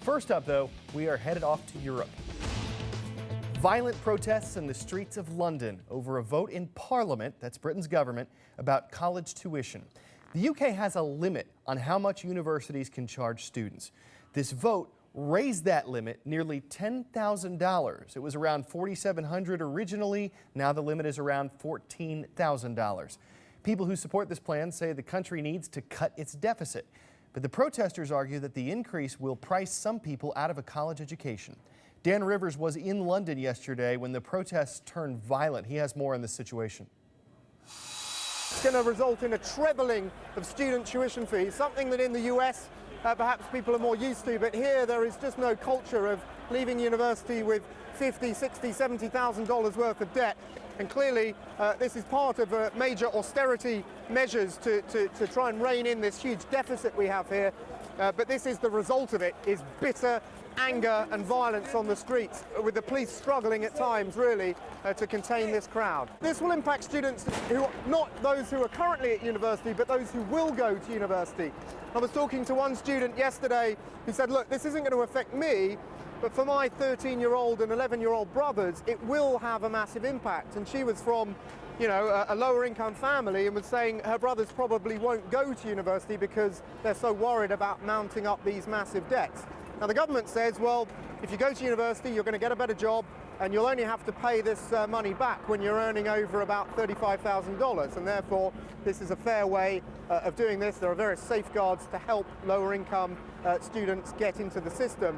First up, though, we are headed off to Europe. Violent protests in the streets of London over a vote in Parliament, that's Britain's government, about college tuition. The UK has a limit on how much universities can charge students. This vote raised that limit nearly $10,000. It was around $4,700 originally. Now the limit is around $14,000. People who support this plan say the country needs to cut its deficit. But the protesters argue that the increase will price some people out of a college education. Dan Rivers was in London yesterday when the protests turned violent. He has more on this situation. It's going to result in a trebling of student tuition fees, something that in the US perhaps people are more used to, but here there is just no culture of leaving university with $50,000, $60,000, $70,000 worth of debt. And clearly this is part of major austerity measures to try and rein in this huge deficit we have here. But this is the result of it, is bitter anger and violence on the streets, with the police struggling at times really to contain this crowd. This will impact students who, not those who are currently at university, but those who will go to university. I was talking to one student yesterday who said, look, this isn't going to affect me, but for my 13-year-old and 11-year-old brothers, it will have a massive impact. And she was from, a lower income family and was saying her brothers probably won't go to university because they're so worried about mounting up these massive debts. Now the government says, well, if you go to university, you're going to get a better job and you'll only have to pay this money back when you're earning over about $35,000, and therefore this is a fair way of doing this. There are various safeguards to help lower income students get into the system.